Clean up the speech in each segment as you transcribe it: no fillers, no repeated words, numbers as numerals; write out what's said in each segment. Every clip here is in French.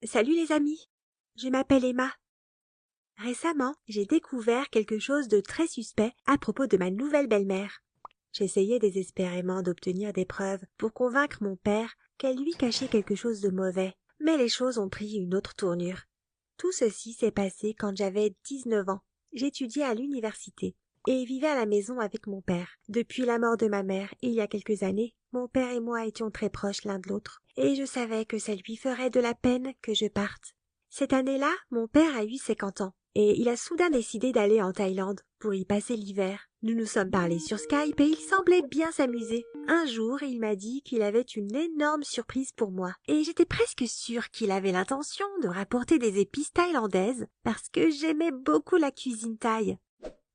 Salut les amis, je m'appelle Emma. Récemment, j'ai découvert quelque chose de très suspect à propos de ma nouvelle belle-mère. J'essayais désespérément d'obtenir des preuves pour convaincre mon père qu'elle lui cachait quelque chose de mauvais, mais les choses ont pris une autre tournure. Tout ceci s'est passé quand j'avais 19 ans. J'étudiais à l'université et vivais à la maison avec mon père. Depuis la mort de ma mère, il y a quelques années, mon père et moi étions très proches l'un de l'autre, et je savais que ça lui ferait de la peine que je parte. Cette année-là, mon père a eu 50 ans, et il a soudain décidé d'aller en Thaïlande pour y passer l'hiver. Nous nous sommes parlé sur Skype et il semblait bien s'amuser. Un jour, il m'a dit qu'il avait une énorme surprise pour moi, et j'étais presque sûre qu'il avait l'intention de rapporter des épices thaïlandaises parce que j'aimais beaucoup la cuisine thaï.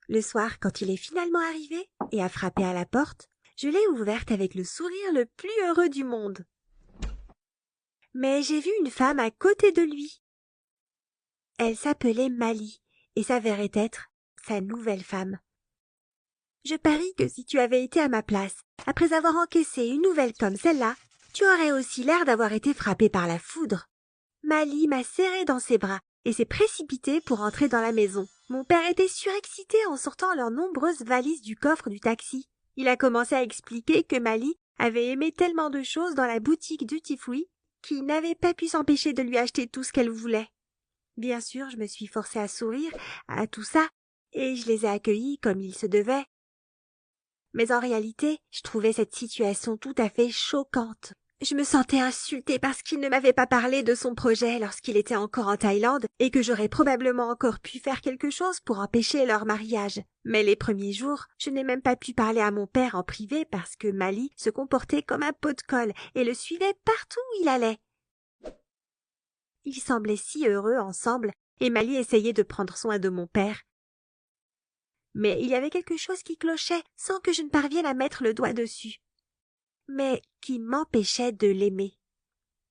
Le soir, quand il est finalement arrivé et a frappé à la porte, je l'ai ouverte avec le sourire le plus heureux du monde. Mais j'ai vu une femme à côté de lui. Elle s'appelait Mali et s'avérait être sa nouvelle femme. Je parie que si tu avais été à ma place, après avoir encaissé une nouvelle comme celle-là, tu aurais aussi l'air d'avoir été frappé par la foudre. Mali m'a serré dans ses bras et s'est précipité pour entrer dans la maison. Mon père était surexcité en sortant leurs nombreuses valises du coffre du taxi. Il a commencé à expliquer que Mali avait aimé tellement de choses dans la boutique Duty Free qu'il n'avait pas pu s'empêcher de lui acheter tout ce qu'elle voulait. Bien sûr, je me suis forcée à sourire à tout ça, et je les ai accueillis comme il se devait. Mais en réalité, je trouvais cette situation tout à fait choquante. Je me sentais insultée parce qu'il ne m'avait pas parlé de son projet lorsqu'il était encore en Thaïlande et que j'aurais probablement encore pu faire quelque chose pour empêcher leur mariage. Mais les premiers jours, je n'ai même pas pu parler à mon père en privé parce que Mali se comportait comme un pot de colle et le suivait partout où il allait. Ils semblaient si heureux ensemble et Mali essayait de prendre soin de mon père. Mais il y avait quelque chose qui clochait sans que je ne parvienne à mettre le doigt dessus, mais qui m'empêchait de l'aimer.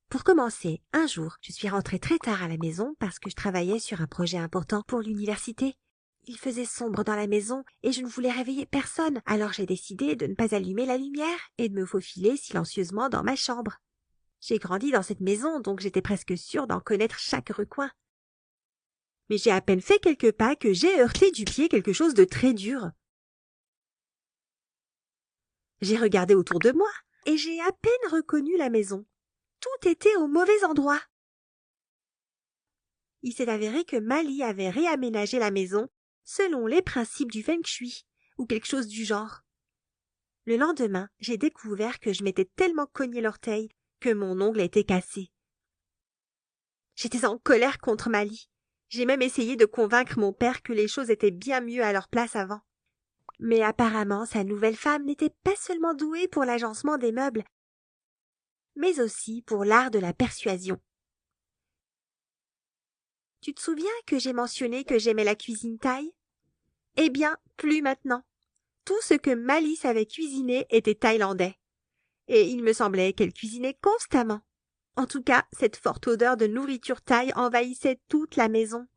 Pour commencer, un jour, je suis rentrée très tard à la maison parce que je travaillais sur un projet important pour l'université. Il faisait sombre dans la maison et je ne voulais réveiller personne, alors j'ai décidé de ne pas allumer la lumière et de me faufiler silencieusement dans ma chambre. J'ai grandi dans cette maison, donc j'étais presque sûre d'en connaître chaque recoin. Mais j'ai à peine fait quelques pas que j'ai heurté du pied quelque chose de très dur. J'ai regardé autour de moi et j'ai à peine reconnu la maison. Tout était au mauvais endroit. Il s'est avéré que Mali avait réaménagé la maison selon les principes du feng shui ou quelque chose du genre. Le lendemain, j'ai découvert que je m'étais tellement cogné l'orteil que mon ongle était cassé. J'étais en colère contre Mali. J'ai même essayé de convaincre mon père que les choses étaient bien mieux à leur place avant. Mais apparemment, sa nouvelle femme n'était pas seulement douée pour l'agencement des meubles, mais aussi pour l'art de la persuasion. Tu te souviens que j'ai mentionné que j'aimais la cuisine thaï? Eh bien, plus maintenant. Tout ce que Mali savait cuisiner était thaïlandais. Et il me semblait qu'elle cuisinait constamment. En tout cas, cette forte odeur de nourriture thaï envahissait toute la maison.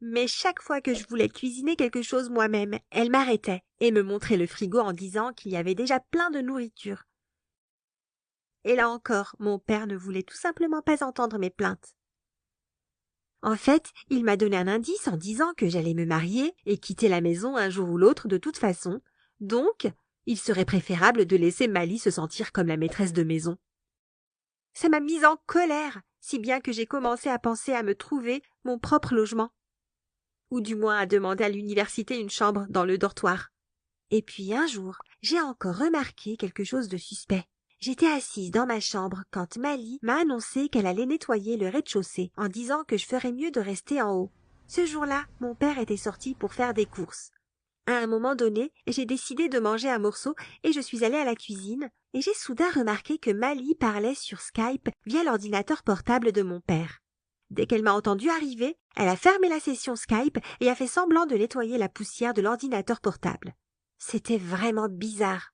Mais chaque fois que je voulais cuisiner quelque chose moi-même, elle m'arrêtait et me montrait le frigo en disant qu'il y avait déjà plein de nourriture. Et là encore, mon père ne voulait tout simplement pas entendre mes plaintes. En fait, il m'a donné un indice en disant que j'allais me marier et quitter la maison un jour ou l'autre de toute façon, donc il serait préférable de laisser Mali se sentir comme la maîtresse de maison. Ça m'a mise en colère, si bien que j'ai commencé à penser à me trouver mon propre logement, ou du moins à demander à l'université une chambre dans le dortoir. Et puis un jour, j'ai encore remarqué quelque chose de suspect. J'étais assise dans ma chambre quand Mali m'a annoncé qu'elle allait nettoyer le rez-de-chaussée en disant que je ferais mieux de rester en haut. Ce jour-là, mon père était sorti pour faire des courses. À un moment donné, j'ai décidé de manger un morceau et je suis allée à la cuisine et j'ai soudain remarqué que Mali parlait sur Skype via l'ordinateur portable de mon père. Dès qu'elle m'a entendu arriver, elle a fermé la session Skype et a fait semblant de nettoyer la poussière de l'ordinateur portable. C'était vraiment bizarre.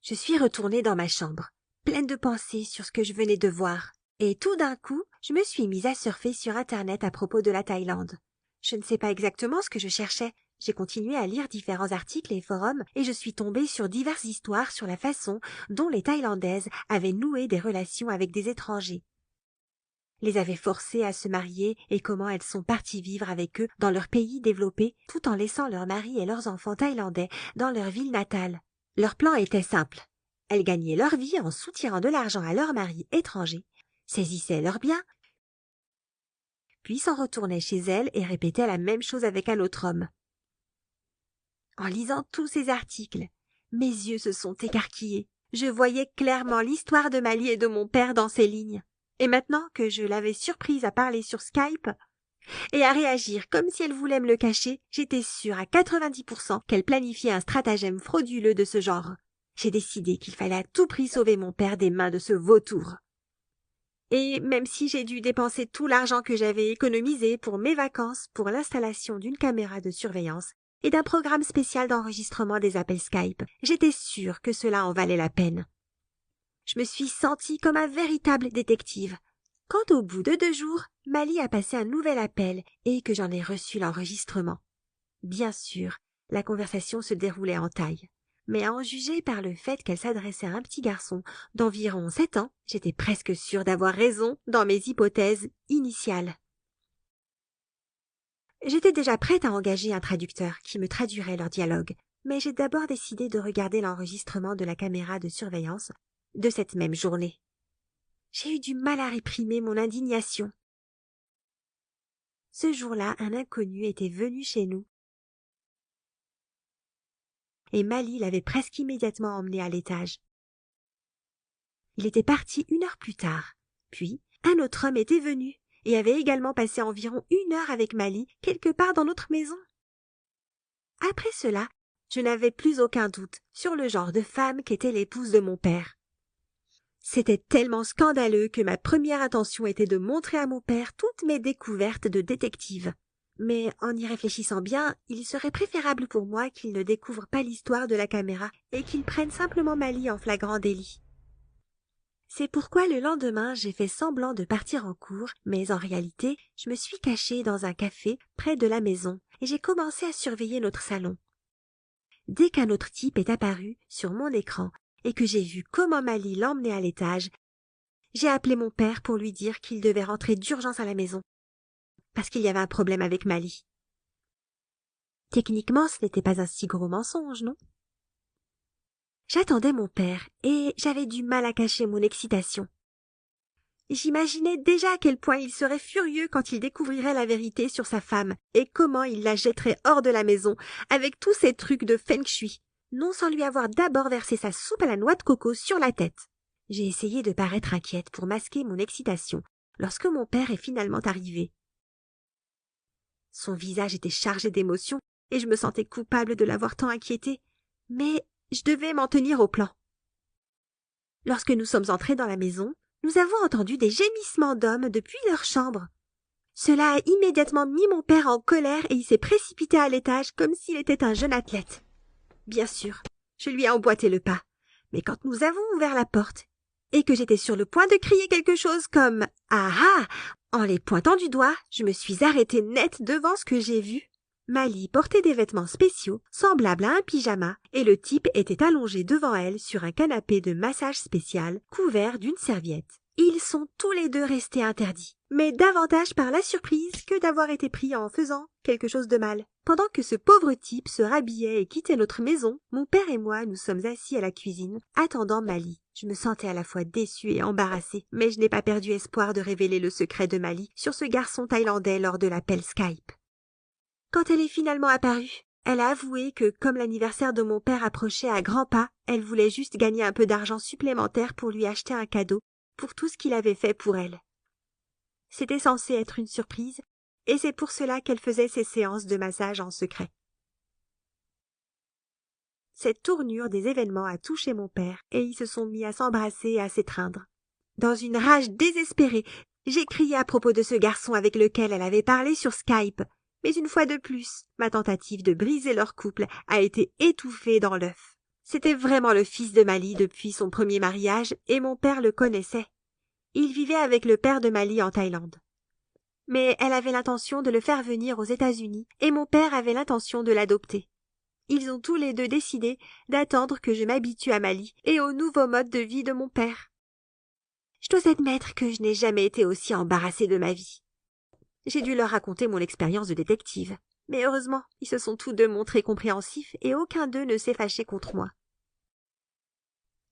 Je suis retournée dans ma chambre, pleine de pensées sur ce que je venais de voir. Et tout d'un coup, je me suis mise à surfer sur Internet à propos de la Thaïlande. Je ne sais pas exactement ce que je cherchais. J'ai continué à lire différents articles et forums et je suis tombée sur diverses histoires sur la façon dont les Thaïlandaises avaient noué des relations avec des étrangers. les avait forcées à se marier et comment elles sont parties vivre avec eux dans leur pays développé tout en laissant leurs maris et leurs enfants thaïlandais dans leur ville natale. Leur plan était simple. Elles gagnaient leur vie en soutirant de l'argent à leurs maris étrangers, saisissaient leurs biens, puis s'en retournaient chez elles et répétaient la même chose avec un autre homme. En lisant tous ces articles, mes yeux se sont écarquillés. Je voyais clairement l'histoire de Mali et de mon père dans ces lignes. Et maintenant que je l'avais surprise à parler sur Skype et à réagir comme si elle voulait me le cacher, j'étais sûre à 90% qu'elle planifiait un stratagème frauduleux de ce genre. J'ai décidé qu'il fallait à tout prix sauver mon père des mains de ce vautour. Et même si j'ai dû dépenser tout l'argent que j'avais économisé pour mes vacances pour l'installation d'une caméra de surveillance et d'un programme spécial d'enregistrement des appels Skype, j'étais sûre que cela en valait la peine. Je me suis sentie comme un véritable détective. Quand au bout de 2 jours, Mali a passé un nouvel appel et que j'en ai reçu l'enregistrement. Bien sûr, la conversation se déroulait en thaï, mais à en juger par le fait qu'elle s'adressait à un petit garçon d'environ 7 ans, j'étais presque sûre d'avoir raison dans mes hypothèses initiales. J'étais déjà prête à engager un traducteur qui me traduirait leur dialogue, mais j'ai d'abord décidé de regarder l'enregistrement de la caméra de surveillance de cette même journée. J'ai eu du mal à réprimer mon indignation. Ce jour-là, un inconnu était venu chez nous et Mali l'avait presque immédiatement emmené à l'étage. Il était parti 1 heure plus tard. Puis, un autre homme était venu et avait également passé environ 1 heure avec Mali quelque part dans notre maison. Après cela, je n'avais plus aucun doute sur le genre de femme qu'était l'épouse de mon père. C'était tellement scandaleux que ma première intention était de montrer à mon père toutes mes découvertes de détective. Mais en y réfléchissant bien, il serait préférable pour moi qu'il ne découvre pas l'histoire de la caméra et qu'il prenne simplement Mali en flagrant délit. C'est pourquoi le lendemain, j'ai fait semblant de partir en cours, mais en réalité, je me suis cachée dans un café près de la maison et j'ai commencé à surveiller notre salon. Dès qu'un autre type est apparu sur mon écran et que j'ai vu comment Mali l'emmenait à l'étage, j'ai appelé mon père pour lui dire qu'il devait rentrer d'urgence à la maison, parce qu'il y avait un problème avec Mali. Techniquement, ce n'était pas un si gros mensonge, non? J'attendais mon père et j'avais du mal à cacher mon excitation. J'imaginais déjà à quel point il serait furieux quand il découvrirait la vérité sur sa femme et comment il la jetterait hors de la maison avec tous ces trucs de feng shui, non sans lui avoir d'abord versé sa soupe à la noix de coco sur la tête. J'ai essayé de paraître inquiète pour masquer mon excitation lorsque mon père est finalement arrivé. Son visage était chargé d'émotion et je me sentais coupable de l'avoir tant inquiété, mais je devais m'en tenir au plan. Lorsque nous sommes entrés dans la maison, nous avons entendu des gémissements d'hommes depuis leur chambre. Cela a immédiatement mis mon père en colère et il s'est précipité à l'étage comme s'il était un jeune athlète. Bien sûr, je lui ai emboîté le pas, mais quand nous avons ouvert la porte et que j'étais sur le point de crier quelque chose comme « Ah ah !» en les pointant du doigt, je me suis arrêtée net devant ce que j'ai vu. Mali portait des vêtements spéciaux, semblables à un pyjama, et le type était allongé devant elle sur un canapé de massage spécial, couvert d'une serviette. Ils sont tous les deux restés interdits, mais davantage par la surprise que d'avoir été pris en faisant quelque chose de mal. Pendant que ce pauvre type se rhabillait et quittait notre maison, mon père et moi nous sommes assis à la cuisine, attendant Mali. Je me sentais à la fois déçue et embarrassée, mais je n'ai pas perdu espoir de révéler le secret de Mali sur ce garçon thaïlandais lors de l'appel Skype. Quand elle est finalement apparue, elle a avoué que, comme l'anniversaire de mon père approchait à grands pas, elle voulait juste gagner un peu d'argent supplémentaire pour lui acheter un cadeau pour tout ce qu'il avait fait pour elle. C'était censé être une surprise, et c'est pour cela qu'elle faisait ses séances de massage en secret. Cette tournure des événements a touché mon père, et ils se sont mis à s'embrasser et à s'étreindre. Dans une rage désespérée, j'ai crié à propos de ce garçon avec lequel elle avait parlé sur Skype, mais une fois de plus, ma tentative de briser leur couple a été étouffée dans l'œuf. C'était vraiment le fils de Mali depuis son premier mariage, et mon père le connaissait. Il vivait avec le père de Mali en Thaïlande. Mais elle avait l'intention de le faire venir aux États-Unis, et mon père avait l'intention de l'adopter. Ils ont tous les deux décidé d'attendre que je m'habitue à Mali et au nouveau mode de vie de mon père. Je dois admettre que je n'ai jamais été aussi embarrassée de ma vie. J'ai dû leur raconter mon expérience de détective, mais heureusement, ils se sont tous deux montrés compréhensifs et aucun d'eux ne s'est fâché contre moi.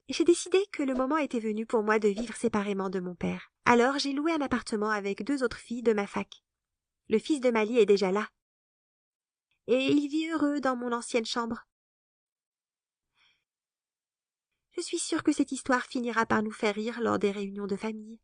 J'ai décidé que le moment était venu pour moi de vivre séparément de mon père. Alors j'ai loué un appartement avec 2 autres filles de ma fac. Le fils de Mali est déjà là, et il vit heureux dans mon ancienne chambre. Je suis sûre que cette histoire finira par nous faire rire lors des réunions de famille.